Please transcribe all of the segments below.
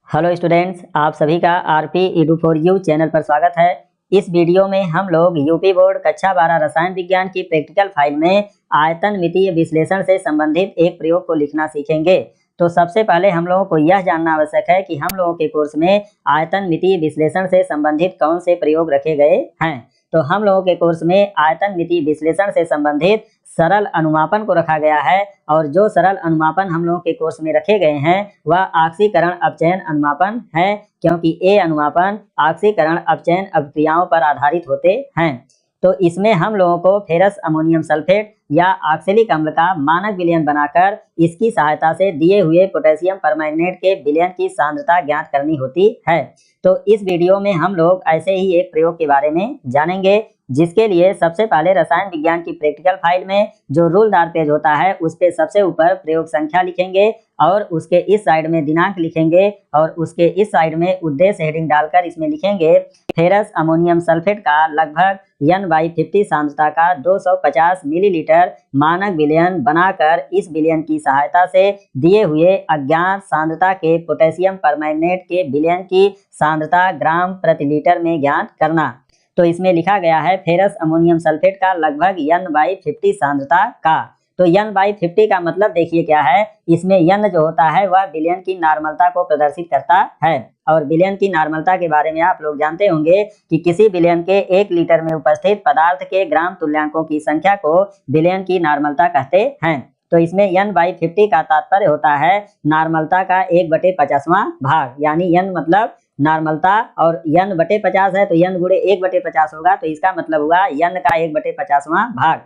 Hello students, आप सभी का RP edu for you channel पर स्वागत है। इस वीडियो में हम लोग यूपी बोर्ड कक्षा 12 रसायन विज्ञान की प्रैक्टिकल फाइल में आयतन मितीय विश्लेषण से संबंधित एक प्रयोग को लिखना सीखेंगे। तो सबसे पहले हम लोगों को यह जानना आवश्यक है कि हम लोगों के कोर्स में आयतन मितीय विश्लेषण से संबंधित कौन से प्रयोग रखे गए हैं। तो हम लोगों के कोर्स में आयतन मितीय विश्लेषण से संबंधित सरल अनुमापन को रखा गया है और जो सरल अनुमापन हम लोगों के कोर्स में रखे गए हैं वह ऑक्सीकरण अपचयन अनुमापन है, क्योंकि ये अनुमापन ऑक्सीकरण अपचयन अभिक्रियाओं पर आधारित होते हैं। तो इसमें हम लोगों को फेरस अमोनियम सल्फेट या ऑक्सैलिक अम्ल का मानक विलयन बनाकर इसकी सहायता से दिए हुए पोटेशियम परमैंगनेट के विलयन की सांद्रता ज्ञात करनी होती है। तो इस वीडियो में हम लोग ऐसे ही एक प्रयोग के बारे में जानेंगे, जिसके लिए सबसे पहले रसायन विज्ञान की प्रैक्टिकल फाइल में जो रूलदार पेज होता है उस पे सबसे ऊपर प्रयोग संख्या लिखेंगे और उसके इस साइड में दिनांक लिखेंगे और उसके इस साइड में उद्देश्य हेडिंग डालकर इसमें लिखेंगे फेरस अमोनियम सल्फेट का लगभग N/50 सांद्रता का 250 मिलीलीटर मानक विलयन बनाकर इस विलयन की सहायता से दिए हुए अज्ञात सांद्रता के पोटेशियम परमैंगनेट के विलयन की सांद्रता ग्राम प्रति लीटर में ज्ञात करना। तो इसमें लिखा गया है फेरस अमोनियम सल्फेट का लगभग N/50 सांद्रता का। तो N/50 का मतलब देखिए क्या है, इसमें N जो होता है वह विलयन की नॉर्मलता को प्रदर्शित करता है और विलयन की नॉर्मलता के बारे में आप लोग जानते होंगे कि किसी विलयन के 1 लीटर में उपस्थित पदार्थ के ग्राम तुल्यांकों की संख्या को विलयन की नॉर्मलता कहते हैं। तो इसमें N/50 का तात्पर्य होता है नॉर्मलता का 1/50वां भाग, यानी N मतलब नॉर्मलता और N/50 है तो N गुणे 1/50 होगा, तो इसका मतलब हुआ N का 1/50वां भाग।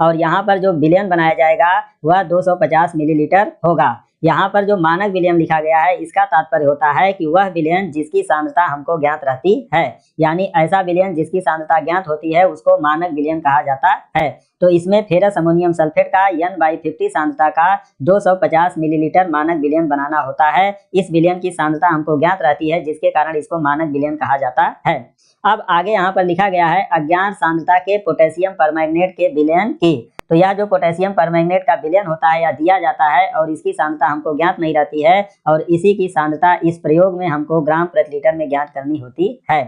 और यहाँ पर जो विलयन बनाया जाएगा वह 250 मिलीलीटर होगा। यहाँ पर जो मानक विलयन लिखा गया है इसका तात्पर्य होता है कि वह विलयन जिसकी सांद्रता हमको ज्ञात रहती है, यानी ऐसा विलयन जिसकी सांद्रता ज्ञात होती है उसको मानक विलयन कहा जाता है। तो इसमें फेरस अमोनियम सल्फेट का N/50 सांद्रता का 250 मिलीलीटर मानक विलयन बनाना होता है। इस विलयन की सांद्रता हमको ज्ञात रहती है, जिसके कारण इसको मानक विलयन कहा जाता है। अब आगे यहाँ पर लिखा गया है अज्ञात सांद्रता के पोटेशियम परमैंगनेट के विलयन की। तो यह जो पोटेशियम परमैंगनेट का विलयन होता है या दिया जाता है और इसकी सांद्रता हमको ज्ञात नहीं रहती है और इसी की सांद्रता इस प्रयोग में हमको ग्राम प्रति लीटर में ज्ञात करनी होती है।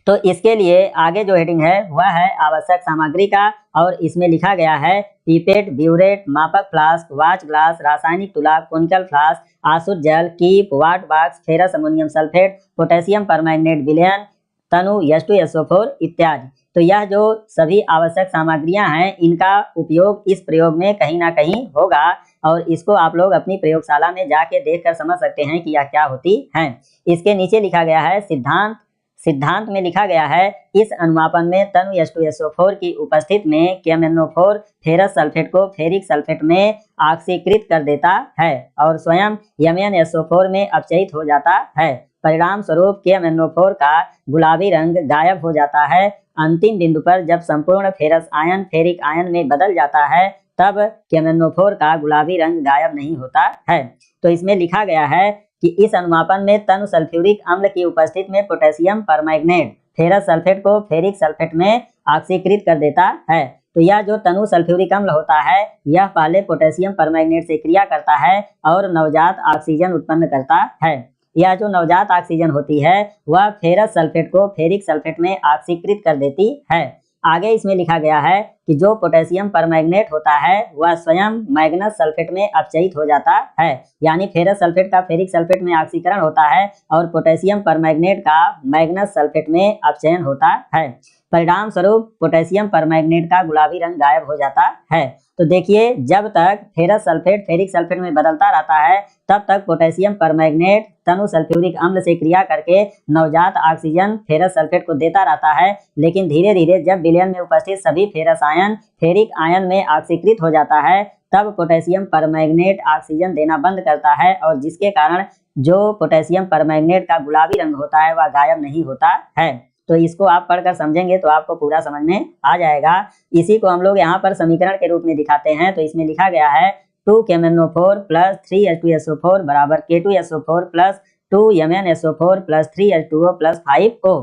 तो इसके लिए आगे जो हेडिंग है वह है आवश्यक सामग्री का और इसमें लिखा गया है पीपेट, ब्यूरेट, मापक फ्लास्क, वाच ग्लास, रासायनिक तुला, कोनिकल फ्लास्क, आसुत जल, कीप, weight box, ferrous ammonium sulphate, potassium permanganate विलयन, तनु H2SO4 इत्यादि। तो यह जो सभी आवश्यक सामग्रियां हैं इनका उपयोग इस प्रयोग में कहीं ना कहीं होगा और इसको आप लोग अपनी प्रयोगशाला में जाके देखकर समझ सकते हैं कि यह क्या होती हैं। इसके नीचे लिखा गया है सिद्धांत। सिद्धांत में लिखा गया है इस अनुमापन में तनु H2SO4 की उपस्थिति में KMnO4 फेरस सल्फेट को फेरिक सल्फेट में ऑक्सीकृत कर देता है और स्वयं MnSO4 में अपचयित हो जाता है। परिणाम स्वरूप KMnO4 का गुलाबी रंग गायब हो जाता है। अंतिम बिंदु पर जब संपूर्ण फेरस आयन फेरिक आयन में बदल जाता है तब KMnO4 का गुलाबी रंग गायब नहीं होता है। तो इसमें लिखा गया है कि इस अनुमापन में तनु सल्फ्यूरिक अम्ल की उपस्थिति में पोटेशियम परमैंगनेट फेरस सल्फेट को फेरिक सल्फेट में ऑक्सीकृत कर देता है। तो यह जो तनु सल्फ्यूरिक अम्ल होता है यह पहले पोटेशियम परमैंगनेट से क्रिया करता है और नवजात ऑक्सीजन उत्पन्न करता है। यह जो नवजात ऑक्सीजन होती है वह फेरस सल्फेट को फेरिक सल्फेट में ऑक्सीकृत कर देती है। आगे इसमें लिखा गया है कि जो पोटेशियम परमैंगनेट होता है वह स्वयं मैग्नस सल्फेट में अपचयित हो जाता है, यानी फेरस सल्फेट का फेरिक सल्फेट में ऑक्सीकरण होता है और पोटेशियम परमैंगनेट का मैग्नस सल्फेट में अपचयन होता है। परिणाम स्वरूप पोटेशियम परमैंगनेट का गुलाबी रंग गायब हो जाता है। तो देखिए जब तक फेरस सल्फेट फेरिक सल्फेट में बदलता रहता है तब तक पोटेशियम परमैंगनेट तनु सल्फ्यूरिक अम्ल से क्रिया करके नवजात ऑक्सीजन फेरस सल्फेट को देता रहता है, लेकिन धीरे धीरे जब विलयन में उपस्थित सभी फेरस आयन फेरिक आयन में ऑक्सीकृत हो जाता है तब पोटेशियम परमैंगनेट ऑक्सीजन देना बंद करता है और जिसके कारण जो पोटेशियम परमैंगनेट का गुलाबी रंग होता है वह गायब नहीं होता है। तो इसको आप पढ़कर समझेंगे तो आपको पूरा समझ में आ जाएगा। इसी को हम लोग यहाँ पर समीकरण के रूप में दिखाते हैं। तो इसमें लिखा गया है 2KMnO4 प्लस 3H2SO4 बराबर K2SO4 plus 2MnSO4 plus 3H2O plus 5O।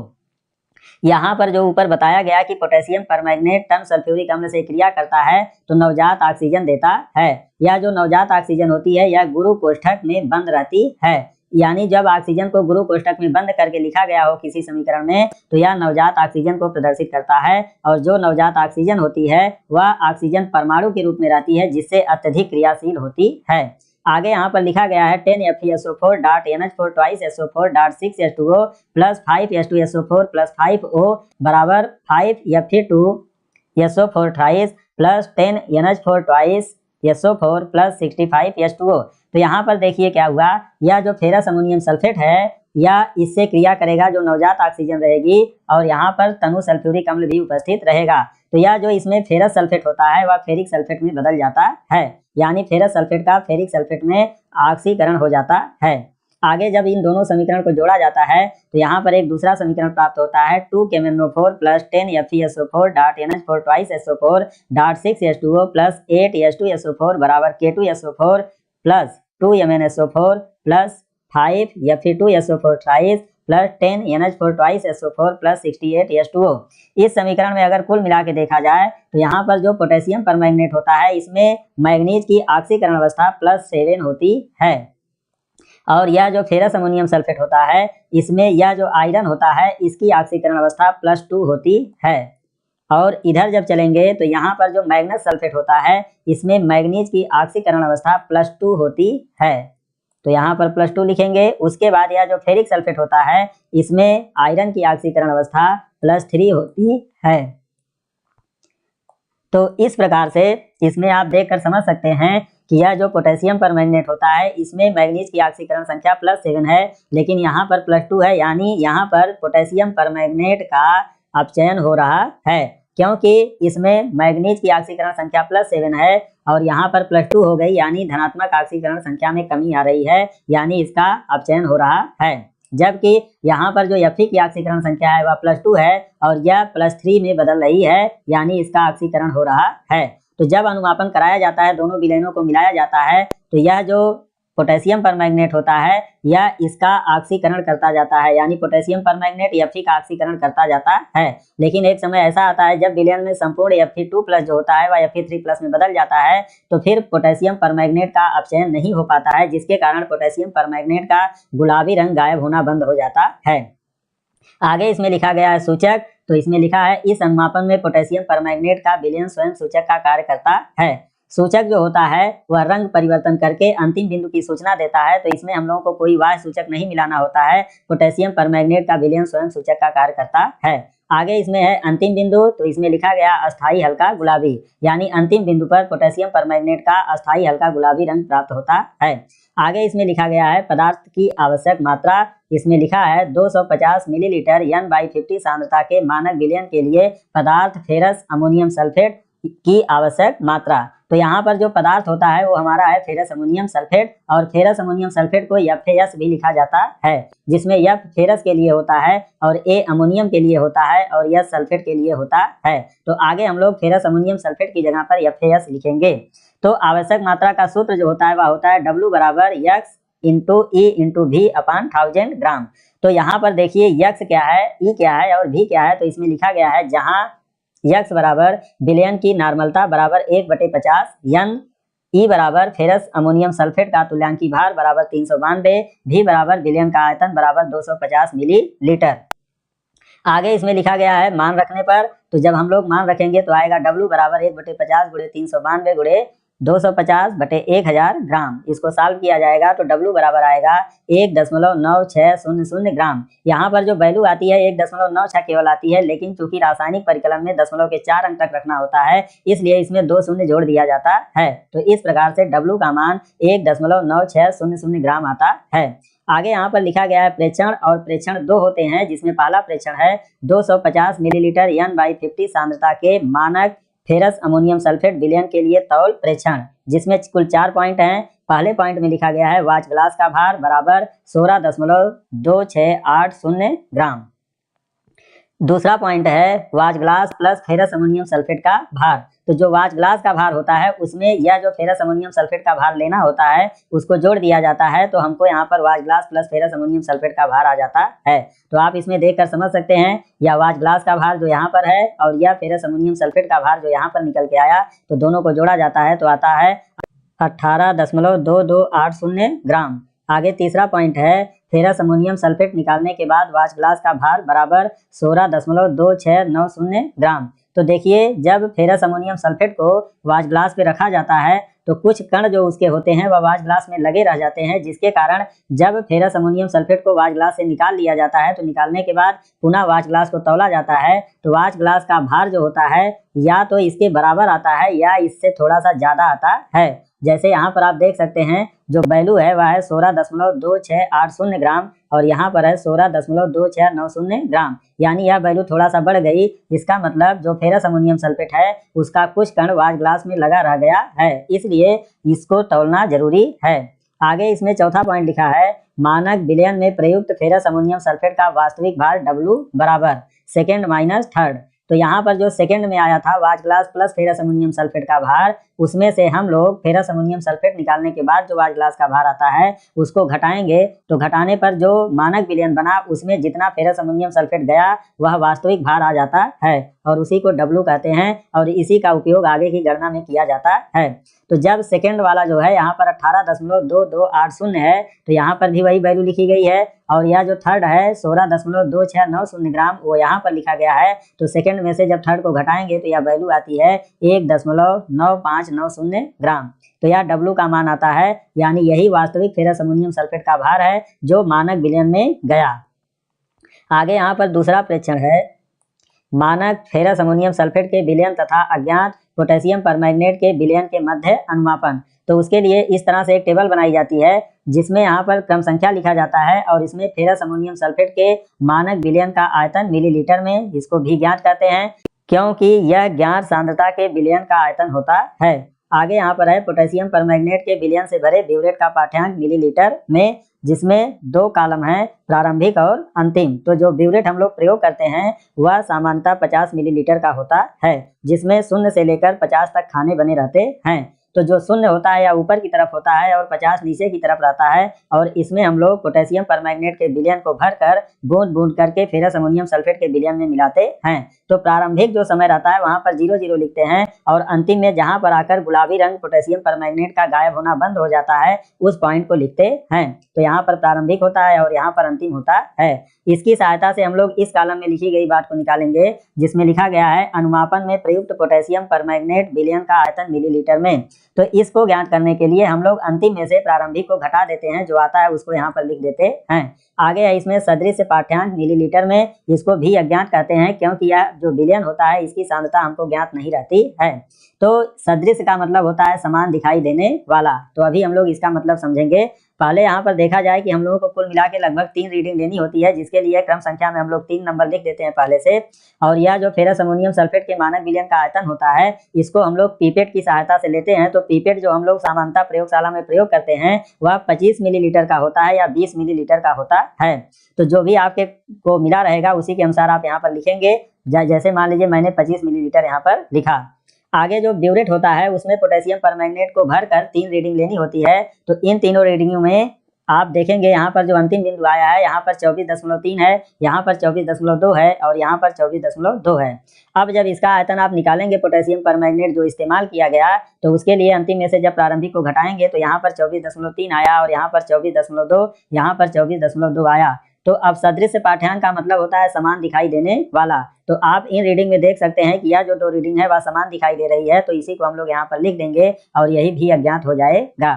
यहाँ पर जो ऊपर बताया गया कि पोटेशियम परमैंगनेट तनु सल्फ्यूरिक अम्ल से क्रिया करता है तो नवजात ऑक्सीजन देता है। यह जो नवजात ऑक्सीजन होती है यह गुरु कोष्ठक में बंद रहती है, यानी जब ऑक्सीजन को गुरु कोष्ठक में बंद करके लिखा गया हो किसी समीकरण में तो यह नवजात ऑक्सीजन को प्रदर्शित करता है, और जो नवजात ऑक्सीजन होती है वह ऑक्सीजन परमाणु के रूप में रहती है जिससे अत्यधिक क्रियाशील होती है। आगे यहाँ पर लिखा गया है 10FeSO4.NH4 twice SO4.6H2O plus 5H2SO4 plus 5O बराबर 5Fe2SO4 thrice plus 10NH4 twice SO4 plus 65H2O। तो यहाँ पर देखिए क्या हुआ, यह जो फेरस अमोनियम सल्फेट है यह इससे क्रिया करेगा जो नवजात ऑक्सीजन रहेगी, और यहाँ पर तनु सल्फ्यूरिक अम्ल भी उपस्थित रहेगा। तो यह जो इसमें फेरस सल्फेट होता है वह फेरिक सल्फेट में बदल जाता है, यानी फेरस सल्फेट का फेरिक सल्फेट में ऑक्सीकरण हो जाता है। आगे जब इन दोनों समीकरण को जोड़ा जाता है तो यहाँ पर एक दूसरा समीकरण प्राप्त होता है 2KMnO4 plus 10FeSO4.NH4 twice SO4.6H2O plus 8H2SO4 बराबर K2SO4 plus 2MnSO4 plus 5Fe2SO4 thrice plus 10NH4 twice SO4 plus 68H2O। इस समीकरण में अगर कुल मिला के देखा जाए तो यहाँ पर जो पोटेशियम परमैंगनेट होता है इसमें मैग्नीज की ऑक्सीकरण अवस्था +7 होती है, और यह जो फेरस अमोनियम सल्फेट होता है इसमें यह जो आयरन होता है इसकी ऑक्सीकरण अवस्था +2 होती है। और इधर जब चलेंगे तो यहाँ पर जो मैग्नस सल्फेट होता है इसमें मैग्नीज की ऑक्सीकरण अवस्था +2 होती है, तो यहाँ पर +2 लिखेंगे। उसके बाद यह जो फेरिक सल्फेट होता है इसमें आयरन की ऑक्सीकरण अवस्था +3 होती है। तो इस प्रकार से इसमें आप देखकर समझ सकते हैं कि यह जो पोटेशियम परमैंगनेट होता है इसमें मैग्नीज की ऑक्सीकरण संख्या +7 है, लेकिन यहाँ पर +2 है, यानी यहाँ पर पोटेशियम परमैंगनेट का अपचयन हो रहा है, क्योंकि इसमें मैग्नीज की ऑक्सीकरण संख्या +7 है और यहाँ पर +2 हो गई, यानी धनात्मक ऑक्सीकरण संख्या में कमी आ रही है, यानी इसका अपचयन हो रहा है। जबकि यहाँ पर जो Fe की ऑक्सीकरण संख्या है वह +2 है और यह +3 में बदल रही है, यानी इसका ऑक्सीकरण हो रहा है। तो जब अनुमापन कराया जाता है, दोनों विलयनों को मिलाया जाता है, तो यह जो पोटेशियम परमैंगनेट होता है यह इसका ऑक्सीकरण करता जाता है, यानी पोटेशियम परमैंगनेट Fe का ऑक्सीकरण करता जाता है। लेकिन एक समय ऐसा आता है जब विलयन में संपूर्ण Fe2+ जो होता है वह Fe3+ में बदल जाता है, तो फिर पोटेशियम परमैंगनेट का अपचयन नहीं हो पाता है, जिसके कारण पोटेशियम परमैंगनेट का गुलाबी रंग गायब होना बंद हो जाता है। आगे इसमें लिखा गया है सूचक, तो इसमें लिखा है इस अनुमापन में पोटेशियम परमैंगनेट का विलयन स्वयं सूचक का कार्य करता है। सूचक जो होता है वह रंग परिवर्तन करके अंतिम बिंदु की सूचना देता है, तो इसमें हम लोगों को कोई बाह्य सूचक नहीं मिलाना होता है, पोटेशियम परमैंगनेट का विलयन स्वयं सूचक का कार्य करता है। आगे इसमें है अंतिम बिंदु, तो इसमें लिखा गया अस्थाई हल्का गुलाबी, यानी अंतिम बिंदु पर पोटेशियम परमैंगनेट का अस्थाई हल्का गुलाबी रंग प्राप्त होता है। आगे इसमें लिखा गया है पदार्थ की आवश्यक मात्रा, इसमें लिखा है 250 मिलीलीटर N/50 सांद्रता के मानक विलयन के लिए पदार्थ फेरस अमोनियम सल्फेट की आवश्यक मात्रा। तो यहाँ पर जो पदार्थ होता है वो हमारा है फेरस अमोनियम सल्फेट, और फेरस अमोनियम सल्फेट को FeS भी लिखा जाता है, जिसमें F फेरस के लिए होता है और A अमोनियम के लिए होता है और S सल्फेट के लिए होता है। तो आगे हम लोग फेरस अमोनियम सल्फेट की जगह पर FeS लिखेंगे। तो आवश्यक मात्रा का सूत्र जो होता है वह होता है W बराबर X into E into V अपान 1000 ग्राम। तो यहाँ पर देखिए X क्या है, E क्या है और V क्या है, तो इसमें लिखा गया है जहाँ X बराबर विलयन की नॉर्मलता बराबर 1/50, N E बराबर फेरस अमोनियम सल्फेट का तुल्यांकी भार बराबर 392, V बराबर विलयन का आयतन बराबर 250 मिलीलीटर। आगे इसमें लिखा गया है मान रखने पर, तो जब हम लोग मान रखेंगे तो आएगा W बराबर 1/50 गुणे 392 गुणे 250/1000 ग्राम। इसको सॉल्व किया जाएगा तो W बराबर आएगा 1.9600 ग्राम। यहाँ पर जो वैल्यू आती है 1.96 केवल आती है, लेकिन चूंकि रासायनिक परिकलन में दशमलव के 4 अंक तक रखना होता है, इसलिए इसमें 2 शून्य जोड़ दिया जाता है। तो इस प्रकार से W का मान 1.9600 ग्राम आता है। आगे यहाँ पर लिखा गया है प्रेक्षण, और प्रेक्षण 2 होते हैं, जिसमें पहला प्रेक्षण है 250 मिलीलीटर N/50 सांद्रता के मानक फेरस अमोनियम सल्फेट विलयन के लिए तौल प्रेक्षण, जिसमें कुल 4 पॉइंट हैं। पहले पॉइंट में लिखा गया है वाच ग्लास का भार बराबर 16.2680 ग्राम। दूसरा पॉइंट है watch glass plus ferrous ammonium sulphate का भार। तो जो वाच ग्लास का भार होता है उसमें यह जो फेरस अमोनियम सल्फेट का भार लेना होता है उसको जोड़ दिया जाता है, तो हमको यहाँ पर watch glass plus ferrous ammonium sulphate का भार आ जाता है। तो आप इसमें देखकर समझ सकते हैं यह वाच ग्लास का भार जो यहाँ पर है और यह फेरस अमोनियम सल्फेट का भार जो यहाँ पर निकल के आया, तो दोनों को जोड़ा जाता है तो आता है 18.2280 ग्राम। आगे तीसरा पॉइंट है, फेरस अमोनियम सल्फेट निकालने के बाद वॉच ग्लास का भार बराबर 16.2690 ग्राम। तो देखिए, जब फेरस अमोनियम सल्फेट को वॉच ग्लास पे रखा जाता है तो कुछ कण जो उसके होते हैं वह वॉच ग्लास में लगे रह जाते हैं, जिसके कारण जब फेरस अमोनियम सल्फेट को वॉच ग्लास से निकाल लिया जाता है तो निकालने के बाद पुनः वॉच ग्लास को तौला जाता है तो वॉच ग्लास का भार जो होता है या तो इसके बराबर आता है या इससे थोड़ा सा ज्यादा आता है। जैसे यहाँ पर आप देख सकते हैं, जो वैल्यू है वह है 16.2680 ग्राम और यहाँ पर है 16.2690 ग्राम, यानी यह वैल्यू थोड़ा सा बढ़ गई। इसका मतलब जो फेरस अमोनियम सल्फेट है उसका कुछ कण वॉच ग्लास में लगा रह गया है, इसलिए इसको तौलना जरूरी है। आगे इसमें चौथा पॉइंट लिखा है, मानक विलयन में प्रयुक्त फेरस अमोनियम सल्फेट का वास्तविक भार W बराबर सेकेंड माइनस थर्ड। तो यहाँ पर जो सेकंड में आया था watch glass plus ferrous ammonium sulphate का भार, उसमें से हम लोग फेरस अमोनियम सल्फेट निकालने के बाद जो वॉच ग्लास का भार आता है उसको घटाएंगे, तो घटाने पर जो मानक विलयन बना उसमें जितना फेरस अमोनियम सल्फेट गया वह वास्तविक भार आ जाता है और उसी को W कहते हैं और इसी का उपयोग आगे की गणना में किया जाता है। तो जब सेकंड वाला जो है यहाँ पर 18.2280 है तो यहाँ पर भी वही वैल्यू लिखी गई है और यह जो थर्ड है 16.2690 ग्राम वो यहाँ पर लिखा गया है। तो सेकंड में से जब थर्ड को घटाएंगे तो यह वैल्यू आती है 1.9590 ग्राम। तो यह W का मान आता है, यानी यही वास्तविक फेरस अमोनियम सल्फेट का भार है जो मानक विलयन में गया। आगे यहाँ पर दूसरा प्रेक्षण है, मानक फेरस अमोनियम सल्फेट के विलयन तथा अज्ञात पोटेशियम परमैंगनेट के विलयन के मध्य अनुमापन। तो उसके लिए इस तरह से एक टेबल बनाई जाती है जिसमें यहाँ पर क्रम संख्या लिखा जाता है और इसमें फेरस अमोनियम सल्फेट के मानक विलयन का आयतन मिलीलीटर में, जिसको भी ज्ञात कहते हैं क्योंकि यह ज्ञात सांद्रता के विलयन का आयतन होता है। आगे यहाँ पर है पोटेशियम परमैंगनेट के विलयन से भरे ब्यूरेट का पाठ्यांक मिलीलीटर में, जिसमें दो कॉलम हैं, प्रारंभिक और अंतिम। तो जो ब्यूरेट हम लोग प्रयोग करते हैं वह सामान्यतः 50 मिलीलीटर का होता है, जिसमें 0 से लेकर 50 तक खाने बने रहते हैं। तो जो 0 होता है या ऊपर की तरफ होता है और 50 नीचे की तरफ रहता है और इसमें हम लोग पोटेशियम परमैंगनेट के विलयन को भरकर बूंद बूंद करके फेरस अमोनियम सल्फेट के विलयन में मिलाते हैं। तो प्रारंभिक जो समय रहता है वहां पर 0 लिखते हैं और अंतिम में जहां पर आकर गुलाबी रंग पोटेशियम परमैंगनेट का गायब होना बंद हो जाता है उस पॉइंट को लिखते हैं। तो यहाँ पर प्रारंभिक होता है और यहाँ पर अंतिम होता है। इसकी सहायता से हम लोग इस कॉलम में लिखी गई बात को निकालेंगे जिसमें लिखा गया है अनुमापन में प्रयुक्त पोटेशियम परमैंगनेट विलयन का आयतन मिलीलीटर में। तो इसको ज्ञात करने के लिए हम लोग अंतिम में से प्रारंभिक को घटा देते हैं, जो आता है उसको यहाँ पर लिख देते हैं। आगे है इसमें सदृश पाठ्यांक मिलीलीटर में, इसको भी अज्ञात कहते हैं क्योंकि यह जो विलयन होता है इसकी सांद्रता हमको ज्ञात नहीं रहती है। तो सदृश का मतलब होता है समान दिखाई देने वाला। तो अभी हम लोग इसका मतलब समझेंगे। पहले यहाँ पर देखा जाए कि हम लोगों को कुल मिला के लगभग 3 रीडिंग लेनी होती है, जिसके लिए क्रम संख्या में हम लोग 3 नंबर लिख देते हैं पहले से। और यह जो फेरस अमोनियम सल्फेट के मानक विलयन का आयतन होता है इसको हम लोग पीपेट की सहायता से लेते हैं। तो पीपेट जो हम लोग सामान्यतः प्रयोगशाला में प्रयोग करते हैं वह 25 मिलीलीटर का होता है या 20 मिलीलीटर का होता है। तो जो भी आपके को मिला रहेगा उसी के अनुसार आप यहाँ पर लिखेंगे। जैसे मान लीजिए मैंने 25 मिलीलीटर यहाँ पर लिखा। आगे जो ब्यूरेट होता है उसमें पोटेशियम परमैंगनेट को भरकर 3 रीडिंग लेनी होती है। तो इन तीनों रीडिंगों में आप देखेंगे यहाँ पर जो अंतिम बिंदु आया है यहाँ पर 24.3 है, यहाँ पर 24.2 है और यहाँ पर 24.2 है। अब जब इसका आयतन आप निकालेंगे पोटेशियम परमैंगनेट जो इस्तेमाल किया गया तो उसके लिए अंतिम में से जब प्रारंभिक को घटाएंगे तो यहाँ पर 24.3 आया और यहाँ पर 24.2, यहाँ पर 24.2 आया। तो अब सदृश पाठ्यांक का मतलब होता है समान दिखाई देने वाला। तो आप इन रीडिंग में देख सकते हैं कि यह जो 2 रीडिंग है वह समान दिखाई दे रही है, तो इसी को हम लोग यहाँ पर लिख देंगे और यही भी अज्ञात हो जाएगा।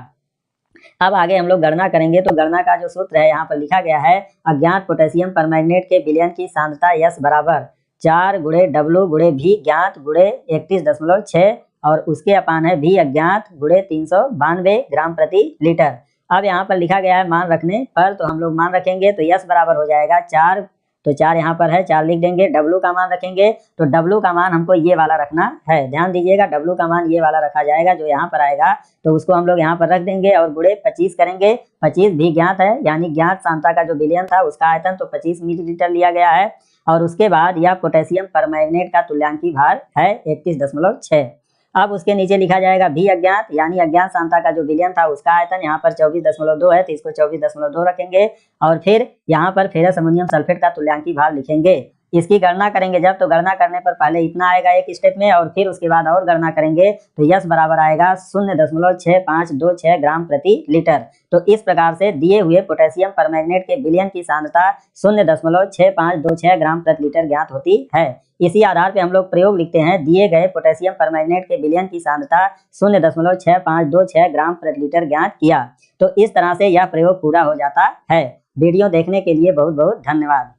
अब आगे हम लोग गणना करेंगे। तो गणना का जो सूत्र है यहाँ पर लिखा गया है, अज्ञात पोटेशियम परमैंगनेट के विलयन की सांद्रता S बराबर 4 गुणे W गुणे V ज्ञात गुणे 31.6 और उसके अपान है V अज्ञात गुणे 392 ग्राम प्रति लीटर। अब यहाँ पर लिखा गया है मान रखने पर, तो हम लोग मान रखेंगे तो S बराबर हो जाएगा 4। तो 4 यहाँ पर है, 4 लिख देंगे। W का मान रखेंगे तो W का मान हमको ये वाला रखना है, ध्यान दीजिएगा। W का मान ये वाला रखा जाएगा जो यहाँ पर आएगा, तो उसको हम लोग यहाँ पर रख देंगे और गुणे 25 करेंगे। 25 भी ज्ञात है, यानी ज्ञात सांद्रता का जो विलयन था उसका आयतन तो 25 मिलीलीटर लिया गया है। और उसके बाद यह पोटेशियम परमैंगनेट का तुल्यांकी भार है 31.6। अब उसके नीचे लिखा जाएगा भी अज्ञात, यानी अज्ञात सांद्रता का जो विलयन था उसका आयतन यहाँ पर 24.2 है, तो इसको 24.2 रखेंगे। और फिर यहाँ पर फेरस अमोनियम सल्फेट का तुल्यांकी भार लिखेंगे। इसकी गणना करेंगे जब, तो गणना करने पर पहले इतना आएगा एक स्टेप में और फिर उसके बाद और गणना करेंगे तो यस बराबर आएगा 0.6526 ग्राम प्रति लीटर। तो इस प्रकार से दिए हुए पोटेशियम परमैंगनेट के विलयन की सांद्रता 0.6526 ग्राम प्रति लीटर ज्ञात होती है। इसी आधार पे हम लोग प्रयोग लिखते हैं, दिए गए पोटेशियम परमैंगनेट के विलयन की सांद्रता 0.6526 ग्राम प्रति लीटर ज्ञात किया। तो इस तरह से यह प्रयोग पूरा हो जाता है। वीडियो देखने के लिए बहुत बहुत धन्यवाद।